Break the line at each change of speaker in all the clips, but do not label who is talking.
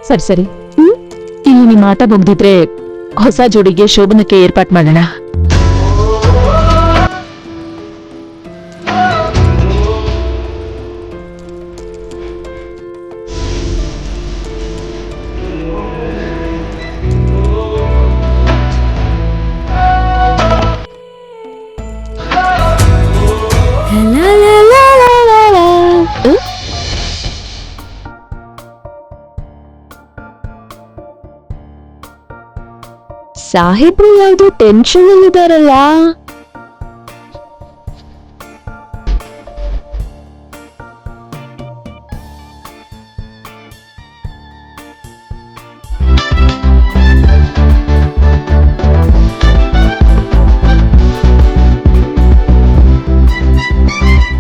ಸರಿ ಸರಿ, ಇಲ್ಲಿ ನಿಮ್ಮ ಆಟ ಮುಗ್ದಿದ್ರೆ ಹೊಸ ಜೋಡಿಗೆ ಶೋಭನಕ್ಕೆ ಏರ್ಪಾಟ್ ಮಾಡೋಣ. ಸಾಹೇಬ್ರು ಯಾವ್ದು ಟೆನ್ಷನ್ ಅಲ್ಲಿದಾರಲ್ಲ.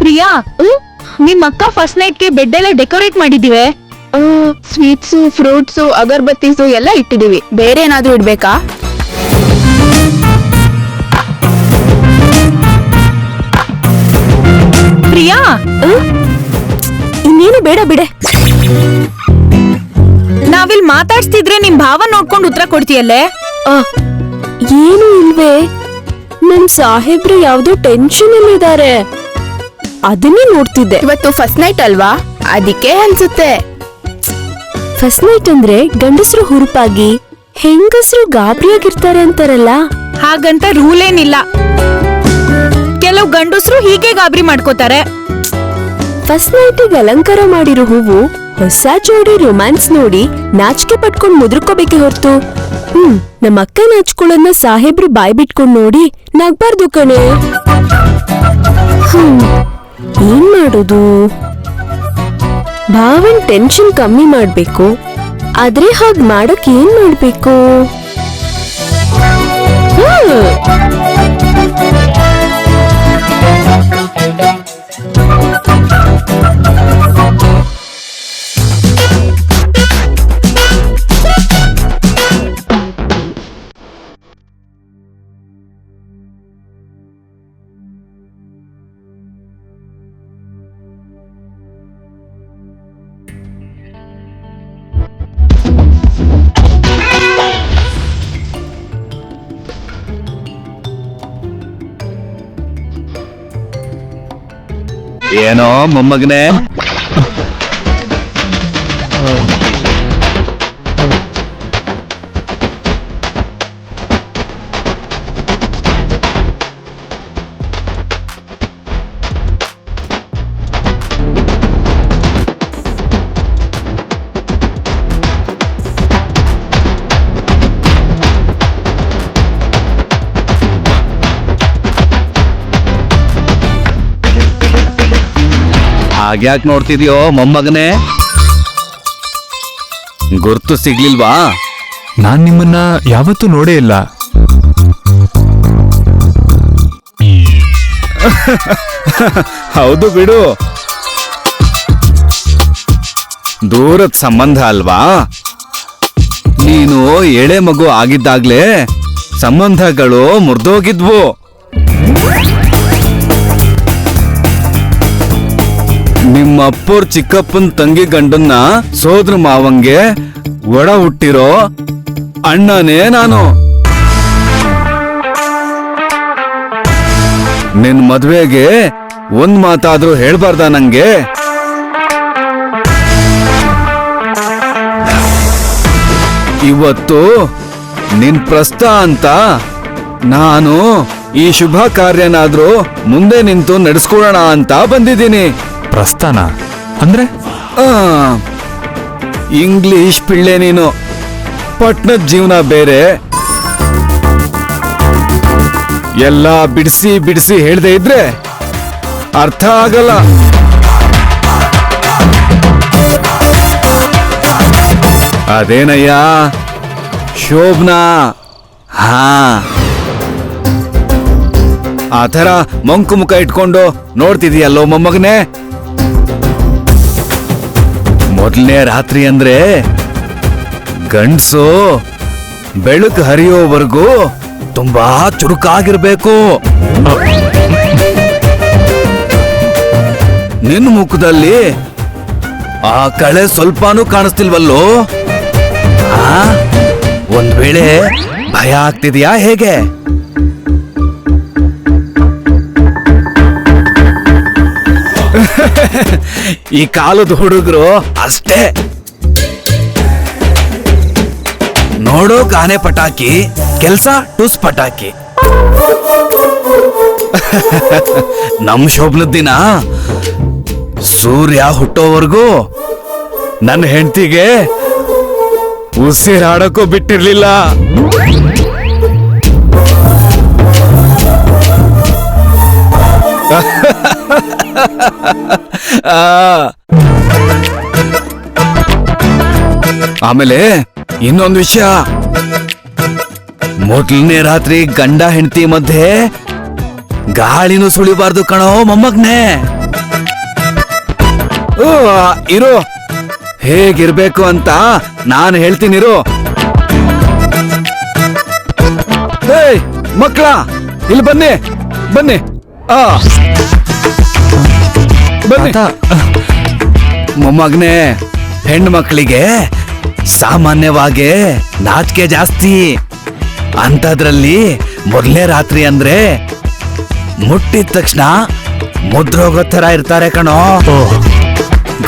ಪ್ರಿಯಾ, ನಿಮ್ ಅಕ್ಕ ಫಸ್ಟ್ ನೈಟ್ಗೆ ಬೆಡ್ ಎಲ್ಲ ಡೆಕೋರೇಟ್ ಮಾಡಿದೀವಿ.
ಸ್ವೀಟ್ಸು, ಫ್ರೂಟ್ಸು, ಅಗರ್ಬತ್ತೀಸು ಎಲ್ಲ ಇಟ್ಟಿದೀವಿ. ಬೇರೆ ಏನಾದ್ರೂ ಇಡ್ಬೇಕಾ?
ಪ್ರಿಯಾ,
ಇನ್ನೇನು ಬೇಡ ಬಿಡೆ.
ನಾವಿಲ್ ಮಾತಾಡ್ಸ್ತಿದ್ರೆ ನಿಮ್ ಭಾವ ನೋಡ್ಕೊಂಡು ಉತ್ತರ ಕೊಡ್ತೀಯಲ್ಲೇ.
ಏನು ಇಲ್ವೇ, ನಮ್ ಸಾಹೇಬ್ರು ಯಾವ್ದೋ ಟೆನ್ಷನ್ ಅಲ್ಲಿದ್ದಾರೆ, ಅದನ್ನೇ ನೋಡ್ತಿದ್ದೆ. ಇವತ್ತು ಫಸ್ಟ್ ನೈಟ್ ಅಲ್ವಾ, ಅದಕ್ಕೆ ಅನ್ಸುತ್ತೆ. ಫಸ್ಟ್ ನೈಟ್ ಅಂದ್ರೆ ಗಂಡಸರು ಹುರುಪಾಗಿ ಹೆಂಗಸರು ಗಾಬರಿಯಾಗಿರ್ತಾರೆ ಅಂತಾರಲ್ಲ,
ಹಾಗಂತ ರೂಲ್ ಏನಿಲ್ಲ. ಕೆಲವು ಗಂಡಸರು ಹೀಗೆ ಗಾಬರಿ ಮಾಡ್ಕೋತಾರೆ.
ಫಸ್ಟ್ ನೈಟಿಗೆ ಅಲಂಕಾರ ಮಾಡಿರೋ ಹೂವು ಹೊಸ ಜೋಡಿ ರೊಮ್ಯಾನ್ಸ್ ನೋಡಿ ನಾಚಿಕೆ ಪಟ್ಕೊಂಡ್ ಮುದ್ರಕೋಬೇಕೆ ಹೊರತು ನಮ್ಮ ಅಕ್ಕ ನಾಚ್ಕೊಳ್ಳೋದನ್ನ ಸಾಹೇಬ್ರು ಬಾಯ್ ಬಿಟ್ಕೊಂಡ್ ನೋಡಿ ನಗ್ಬಾರ್ದು ಕಣೆ. ಏನ್ ಮಾಡೋದು? ಭಾವನ್ ಟೆನ್ಷನ್ ಕಮ್ಮಿ ಮಾಡ್ಬೇಕು, ಆದ್ರೆ ಹಾಗ್ ಮಾಡಕ್ ಏನ್ ಮಾಡ್ಬೇಕು?
ಏನೋ ಮೊಮ್ಮಗನೇ, ಹಾಗ್ಯಾಕ್ ನೋಡ್ತಿದ್ಯೋ ಮೊಮ್ಮಗನೇ? ಗುರ್ತು ಸಿಗ್ಲಿಲ್ವಾ?
ನಾನ್ ನಿಮ್ಮನ್ನ ಯಾವತ್ತೂ ನೋಡೇ ಇಲ್ಲ.
ಹೌದು ಬಿಡು, ದೂರದ ಸಂಬಂಧ ಅಲ್ವಾ. ನೀನು ಎಳೆ ಮಗು ಆಗಿದ್ದಾಗ್ಲೇ ಸಂಬಂಧಗಳು ಮುರಿದೋಗಿದ್ವು. ನಿಮ್ಮ ಅಪ್ಪೋರ್ ಚಿಕ್ಕಪ್ಪನ್ ತಂಗಿ ಗಂಡನ್ನ ಸೋದ್ರ ಮಾವಂಗೆ ಒಡ ಹುಟ್ಟಿರೋ ಅಣ್ಣನೇ ನಾನು. ನಿನ್ ಮದ್ವೆಗೆ ಒಂದ್ ಮಾತಾದ್ರೂ ಹೇಳ್ಬಾರ್ದ ನಂಗೆ? ಇವತ್ತು ನಿನ್ ಪ್ರಸ್ತ ಅಂತ ನಾನು ಈ ಶುಭ ಕಾರ್ಯನಾದ್ರೂ ಮುಂದೆ ನಿಂತು ನಡೆಸ್ಕೊಳ್ಳೋಣ ಅಂತ ಬಂದಿದ್ದೀನಿ.
ಪ್ರಸ್ಥಾನ ಅಂದ್ರೆ?
ಇಂಗ್ಲಿಷ್ ಪಿಳ್ಳೆ ನೀನು, ಪಟ್ನದ ಜೀವನ ಬೇರೆ. ಎಲ್ಲ ಬಿಡಿಸಿ ಬಿಡಿಸಿ ಹೇಳ್ದೆ ಇದ್ರೆ ಅರ್ಥ ಆಗಲ್ಲ. ಅದೇನಯ್ಯ ಶೋಭನಾ? ಹಾ, ಆ ಥರ ಮಂಕು ಮುಖ ಇಟ್ಕೊಂಡು ನೋಡ್ತಿದೀಯಲ್ಲೋ ಮೊಮ್ಮಗನೇ. ಮೊದಲನೇ ರಾತ್ರಿ ಅಂದ್ರೆ ಗಂಡ್ಸು ಬೆಳಕು ಹರಿಯೋವರೆಗೂ ತುಂಬಾ ಚುರುಕಾಗಿರ್ಬೇಕು. ನಿನ್ನ ಮುಖದಲ್ಲಿ ಆ ಕಳೆ ಸ್ವಲ್ಪನೂ ಕಾಣಿಸ್ತಿಲ್ವಲ್ಲೋ? ಒಂದ್ ವೇಳೆ ಭಯ ಆಗ್ತಿದ್ಯಾ ಹೇಗೆ? ಈ ಕಾಲದ ಹುಡುಗರು ಅಷ್ಟೇ. ನೋಡೋ ಕಾನೆ ಪಟಾಕಿ, ಕೆಲ್ಸ ಟುಸ್ ಪಟಾಕಿ. ನಮ್ ಶೋಭನದ ದಿನ ಸೂರ್ಯ ಹುಟ್ಟೋವರೆಗೂ ನನ್ನ ಹೆಂಡತಿಗೆ ಉಸಿರಾಡಕ್ಕೂ ಬಿಟ್ಟಿರ್ಲಿಲ್ಲ. ಆಮೇಲೆ ಇನ್ನೊಂದು ವಿಷಯ, ಮೊದಲನೇ ರಾತ್ರಿ ಗಂಡ ಹೆಂಡತಿ ಮಧ್ಯೆ ಗಾಳಿನೂ ಸುಳಿಬಾರ್ದು ಕಣೋ ಮೊಮ್ಮಗ್ನೆ. ಇರೋ, ಹೇಗಿರ್ಬೇಕು ಅಂತ ನಾನು ಹೇಳ್ತೀನಿರು. ಏಯ್ ಮಕ್ಕಳ, ಇಲ್ಲಿ ಬನ್ನಿ ಬನ್ನಿ. ಬನ್ನಿ. ಮೊಮ್ಮಗ್ನೆ, ಹೆಣ್ಣು ಮಕ್ಕಳಿಗೆ ಸಾಮಾನ್ಯವಾಗಿ ನಾಚಿಕೆ ಜಾಸ್ತಿ. ಅಂತದ್ರಲ್ಲಿ ಮೊದಲನೇ ರಾತ್ರಿ ಅಂದ್ರೆ ಮುಟ್ಟಿದ ತಕ್ಷಣ ಮುದ್ರೋಗೋ ತರ ಇರ್ತಾರೆ ಕಣೋ.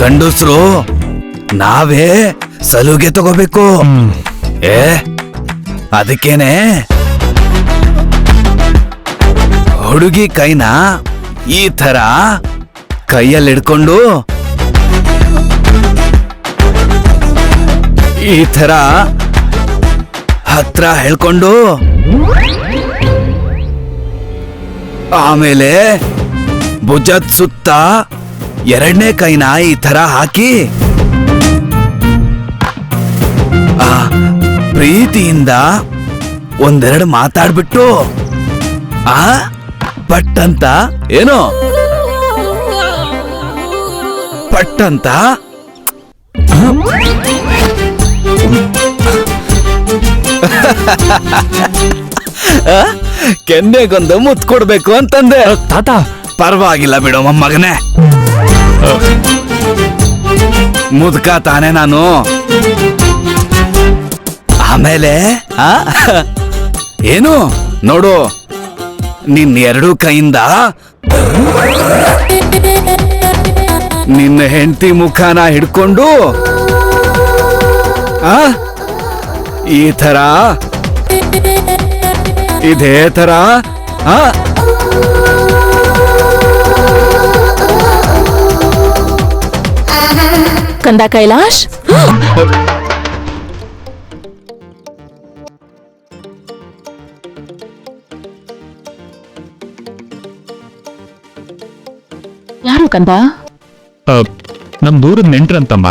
ಗಂಡಸ್ರು ನಾವೇ ಸಲುಗೆ ತಗೋಬೇಕು. ಅದಕ್ಕೇನೆ ಹುಡುಗಿ ಕೈನ ಈ ತರ ಕೈಯಲ್ಲಿ ಹಿಡ್ಕೊಂಡು ಈ ತರ ಹತ್ರ ಹೇಳ್ಕೊಂಡು ಆಮೇಲೆ ಭುಜದ ಸುತ್ತ ಎರಡನೇ ಕೈನ ಈ ತರ ಹಾಕಿ ಪ್ರೀತಿಯಿಂದ ಒಂದೆರಡು ಮಾತಾಡ್ಬಿಟ್ಟು ಪಟ್ಟಂತ ಏನೋ ಪಟ್ಟಂತ ಕೆನ್ನೆಗೊಂದು ಮುತ್ತು ಕೊಡ್ಬೇಕು ಅಂತಂದೆ.
ತಾತ,
ಪರವಾಗಿಲ್ಲ ಬಿಡು ಮೊಮ್ಮಗನೇ, ಮುದ್ಕ ತಾನೆ ನಾನು. ಆಮೇಲೆ ಏನು ನೋಡು, ನಿನ್ನ ಎರಡೂ ಕೈಯಿಂದ ನಿನ್ನ ಹೆಂಡತಿ ಮುಖನ ಹಿಡ್ಕೊಂಡು ಈ ತರ ಇದೇ ತರ
ಕಂದ ಕೈಲಾಶ್, ಯಾರು ಕಂದ?
ನಮ್ ದೂರದ ನೆಂಟ್ರಂತಮ್ಮ.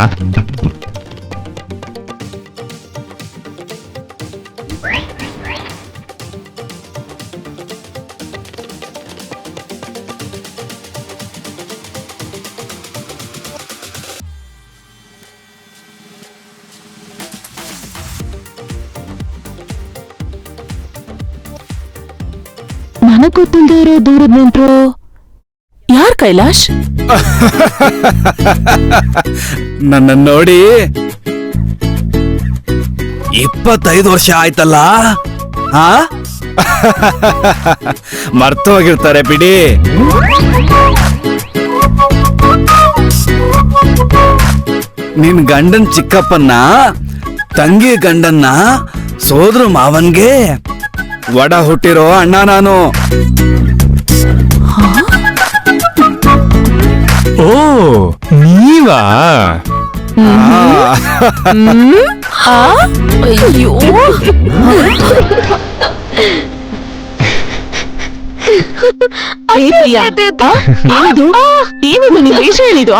ನನಗ್ ಗೊತ್ತಿಲ್ಲದೆ ಇರೋ ದೂರದ ನೆಂಟ್ರು ಯಾರ್ ಕೈಲಾಶ್?
ನನ್ನ ನೋಡಿ 25 ವರ್ಷ ಆಯ್ತಲ್ಲ, ಮರ್ತೋಗಿರ್ತಾರೆ ಬಿಡಿ. ನಿನ್ ಗಂಡನ್ ಚಿಕ್ಕಪ್ಪನ್ನ, ತಂಗಿ ಗಂಡನ್ನ ಸೋದ್ರ ಮಾವನ್ಗೆ ಒಡ ಹುಟ್ಟಿರೋ ಅಣ್ಣ ನಾನು.
ಓ, ನೀವಾ?
ಅಯ್ಯೋ,
ಏನಿದು ನಿನ್ ವೇಷ ಏನಿದು?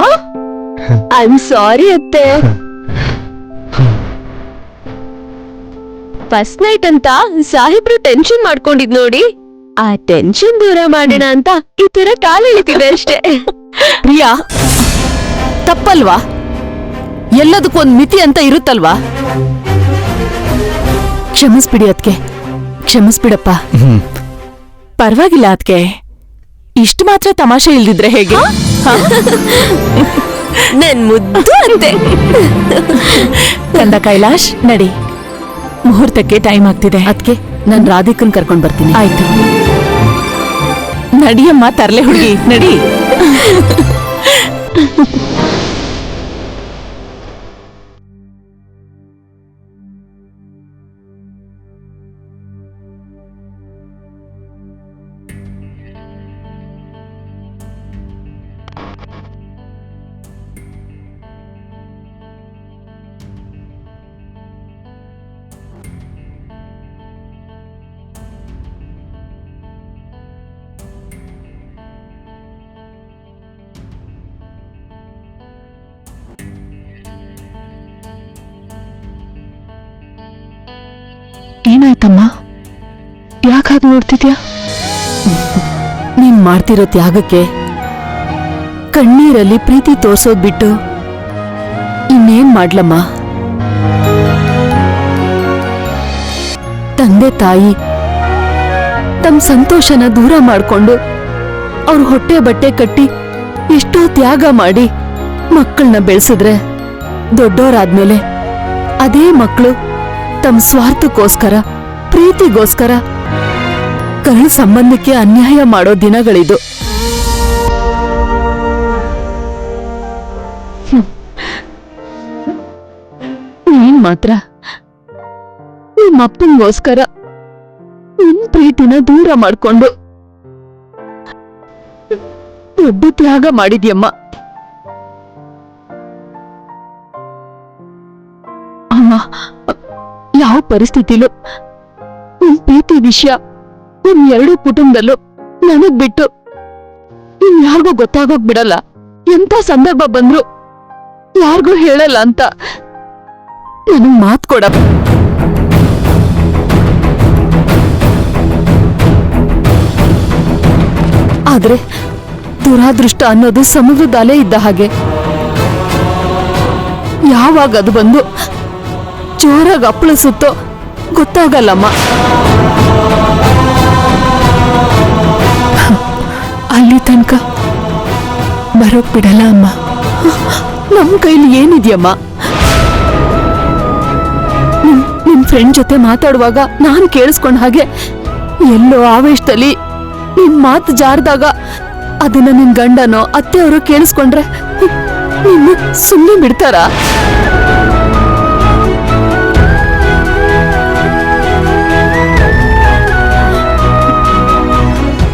ಐ ಆಮ್ ಸಾರಿ ಅತ್ತೆ. ಫಸ್ಟ್ ನೈಟ್ ಅಂತ ಸಾಹೇಬ್ರು ಟೆನ್ಷನ್ ಮಾಡ್ಕೊಂಡಿದ್ ನೋಡಿ, ಆ ಟೆನ್ಷನ್ ದೂರ ಮಾಡೋಣ ಅಂತ ಈ ತರ ಕಾಲಿಳಿತಿದೆ ಅಷ್ಟೇ.
ಪ್ರಿಯಾ, ತಪ್ಪಲ್ವಾ? ಎಲ್ಲದಕ್ಕೊಂದ್ ಮಿತಿ ಅಂತ ಇರುತ್ತಲ್ವಾ? ಕ್ಷಮಿಸ್ಬಿಡಿ ಅದ್ಕೆ, ಕ್ಷಮಿಸ್ಬಿಡಪ್ಪ. ಪರವಾಗಿಲ್ಲ ಅದ್ಕೆ, ಇಷ್ಟು ಮಾತ್ರ ತಮಾಷೆ ಇಲ್ದಿದ್ರೆ ಹೇಗೆ?
ನನ್ ಮುದ್ದು ಅಂತೆ.
ಕಂದ ಕೈಲಾಶ್, ನಡಿ, ಮುಹೂರ್ತಕ್ಕೆ ಟೈಮ್ ಆಗ್ತಿದೆ. ಅದ್ಕೆ ನಾನ್ ರಾಧಿಕನ್ ಕರ್ಕೊಂಡ್ ಬರ್ತೀನಿ. ಆಯ್ತು, ನಡಿಯಮ್ಮ ತರ್ಲೆ ಹುಡುಗಿ, ನಡಿ.
ಏನಾಯ್ತಮ್ಮ? ಯಾಕಾಗ ನೋಡ್ತಿದ್ಯಾ?
ನೀನ್ ಮಾಡ್ತಿರೋ ತ್ಯಾಗಕ್ಕೆ ಕಣ್ಣೀರಲ್ಲಿ ಪ್ರೀತಿ ತೋರ್ಸೋದ್ ಬಿಟ್ಟು ಇನ್ನೇನ್ ಮಾಡ್ಲಮ್ಮ? ತಂದೆ ತಾಯಿ ತಮ್ಮ ಸಂತೋಷನ ದೂರ ಮಾಡ್ಕೊಂಡು ಅವ್ರ ಹೊಟ್ಟೆ ಬಟ್ಟೆ ಕಟ್ಟಿ ಎಷ್ಟೋ ತ್ಯಾಗ ಮಾಡಿ ಮಕ್ಕಳನ್ನ ಬೆಳೆಸಿದ್ರೆ ದೊಡ್ಡೋರಾದ್ಮೇಲೆ ಅದೇ ಮಕ್ಕಳು ತಮ್ಮ ಸ್ವಾರ್ಥಕ್ಕೋಸ್ಕರ, ಪ್ರೀತಿಗೋಸ್ಕರ ಕರಳ ಸಂಬಂಧಕ್ಕೆ ಅನ್ಯಾಯ ಮಾಡೋ ದಿನಗಳಿದು.
ನೀನ್ ಮಾತ್ರ ನಿಮ್ಮಪ್ಪನಿಗೋಸ್ಕರ ನಿನ್ ಪ್ರೀತಿನ ದೂರ ಮಾಡ್ಕೊಂಡು ದೊಡ್ಡ ತ್ಯಾಗ ಮಾಡಿದ್ಯಮ್ಮ. ಅಮ್ಮ, ಯಾವ ಪರಿಸ್ಥಿತಿಲೂ ನಿನ್ ಪ್ರೀತಿ ವಿಷಯ ನಿಮ್ ಎರಡೂ ಕುಟುಂಬದಲ್ಲೂ ನನಗ್ ಬಿಟ್ಟು ಯಾರಿಗೂ ಗೊತ್ತಾಗೋಗ್ ಬಿಡಲ್ಲ. ಎಂತ ಸಂದರ್ಭ ಬಂದ್ರು ಯಾರಿಗೂ ಹೇಳಲ್ಲ ಅಂತ
ನನಗ್ ಮಾತ್ ಕೊಡಪ್ಪ. ಆದ್ರೆ ದುರಾದೃಷ್ಟ ಅನ್ನೋದು ಸಮುದ್ರದ ಅಲೆ ಇದ್ದ ಹಾಗೆ. ಯಾವಾಗ ಅದು ಬಂದು ಜೋರಾಗಿ ಅಪ್ಪಳಿಸುತ್ತೋ ಗೊತ್ತಾಗಲ್ಲಮ್ಮ. ಅಲ್ಲಿ ತನಕ ಬರೋಕ್ ಬಿಡಲ್ಲ ಅಮ್ಮ. ನಮ್ ಕೈಲಿ ಏನಿದ್ಯಮ್ಮ? ನಿಮ್ ಫ್ರೆಂಡ್ ಜೊತೆ ಮಾತಾಡುವಾಗ ನಾನು ಕೇಳಿಸ್ಕೊಂಡ ಹಾಗೆ ಎಲ್ಲೋ ಆವೇಶದಲ್ಲಿ ನಿನ್ ಮಾತು ಜಾರ್ದಾಗ ಅದನ್ನ ನಿನ್ ಗಂಡನೋ ಅತ್ತೆಯವರು ಕೇಳಿಸ್ಕೊಂಡ್ರೆ ನಿನ್ನ ಸುಮ್ಮನೆ ಬಿಡ್ತಾರಾ?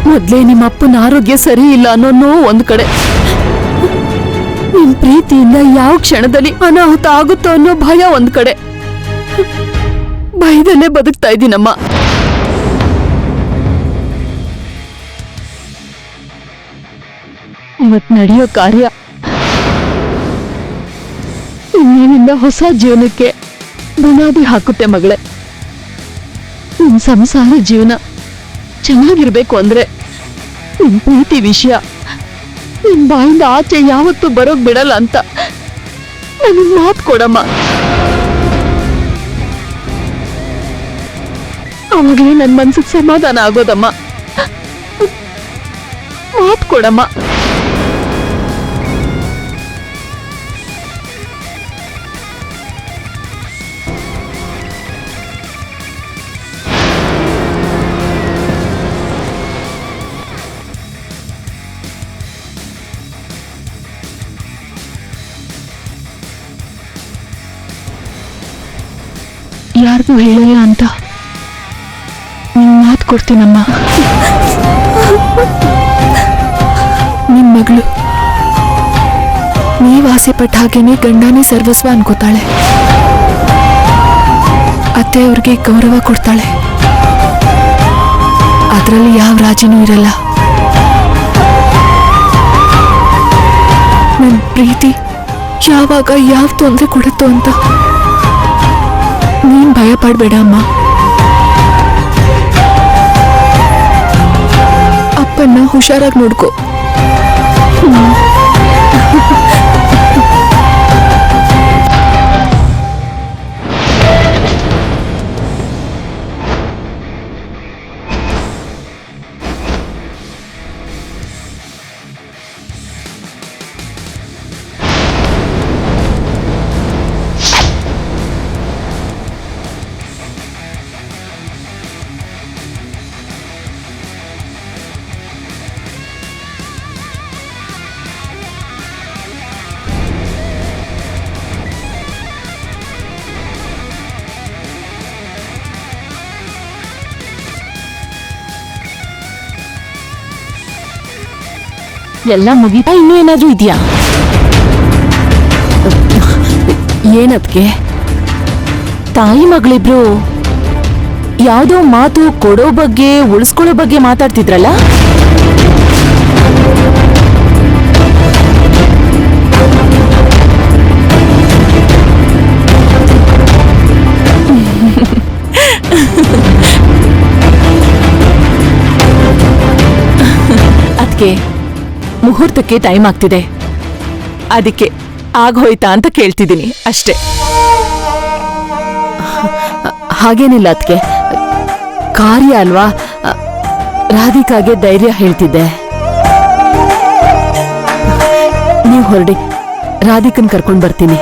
ಮೊದ್ಲೇ ನಿಮ್ಮ ಅಪ್ಪನ ಆರೋಗ್ಯ ಸರಿ ಇಲ್ಲ ಅನ್ನೋ ನೋವು ಒಂದ್ ಕಡೆ, ನಿಮ್ ಪ್ರೀತಿಯಿಂದ ಯಾವ ಕ್ಷಣದಲ್ಲಿ ಅನಾಹುತ ಆಗುತ್ತೋ ಅನ್ನೋ ಭಯ ಒಂದ್ ಕಡೆ. ಭಯದಲ್ಲೇ ಬದುಕ್ತಾ ಇದ್ದೀನಮ್ಮ.
ಇವತ್ ನಡೆಯೋ ಕಾರ್ಯ ಇನ್ನೇನಿಂದ ಹೊಸ ಜೀವನಕ್ಕೆ ಬುನಾದಿ ಹಾಕುತ್ತೆ ಮಗಳೇ. ನಿನ್ ಸಂಸಾರ ಜೀವನ ಚೆನ್ನಾಗಿರ್ಬೇಕು ಅಂದ್ರೆ ನಿನ್ ಪ್ರೀತಿ ವಿಷಯ ನಿನ್ ಬಾಯಿಂದ ಆಚೆ ಯಾವತ್ತೂ ಬರೋಕ್ ಬಿಡಲ್ಲ ಅಂತ ನನಗ್ ಮಾತು ಕೊಡಮ್ಮ. ಅವಾಗಲೇ ನನ್ ಮನ್ಸಿಗೆ ಸಮಾಧಾನ ಆಗೋದಮ್ಮ. ಮಾತು ಕೊಡಮ್ಮ. ಯಾರಿಗೂ ಹೇಳಲ್ಲ ಅಂತ ನಿನ್ ಮಾತು ಕೊಡ್ತೀನಮ್ಮ.
ನಿಮ್ ಮಗಳು ನೀವ್ ಆಸೆ ಪಟ್ಟ ಹಾಗೇನೆ ಗಂಡನೇ ಸರ್ವಸ್ವ ಅನ್ಕೋತಾಳೆ. ಅತ್ತೆ ಅವ್ರಿಗೆ ಗೌರವ ಕೊಡ್ತಾಳೆ. ಅದ್ರಲ್ಲಿ ಯಾವ ರಾಜಿನೂ ಇರಲ್ಲ. ನನ್ ಪ್ರೀತಿ ಯಾವಾಗ ಯಾವ ತೊಂದರೆ ಕೊಡುತ್ತೋ ಅಂತ ನೀನ್ ಭಯ ಪಡ್ಬೇಡ ಅಮ್ಮ. ಅವಳನ್ನ ಹುಷಾರಾಗಿ ನೋಡ್ಕೋ.
ಎಲ್ಲ ಮುಗೀತಾ?
ಇನ್ನೂ ಏನಾದ್ರೂ ಇದೆಯಾ? ಏನದ್ಕೆ? ತಾಯಿ ಮಗಳಿಬ್ರು ಯಾವ್ದೋ ಮಾತು ಕೊಡೋ ಬಗ್ಗೆ ಉಳಿಸ್ಕೊಳ್ಳೋ ಬಗ್ಗೆ ಮಾತಾಡ್ತಿದ್ರಲ್ಲ? ಅದ್ಕೆ ಮುಹೂರ್ತಕ್ಕೆ ಟೈಮ್ ಆಗ್ತಿದೆ, ಅದಕ್ಕೆ ಆಗೋಯ್ತಾ ಅಂತ ಕೇಳ್ತಿದ್ದೀನಿ ಅಷ್ಟೇ. ಹಾಗೇನಿಲ್ಲ ಅದ್ಕೆ, ಕಾರ್ಯ ಅಲ್ವಾ, ರಾಧಿಕಾಗೆ ಧೈರ್ಯ ಹೇಳ್ತಿದ್ದೆ. ನೀವು ಹೊರಡಿ, ರಾಧಿಕನ್ ಕರ್ಕೊಂಡ್ ಬರ್ತೀನಿ.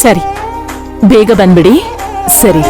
ಸರಿ, ಬೇಗ ಬಂದ್ಬಿಡಿ. ಸರಿ.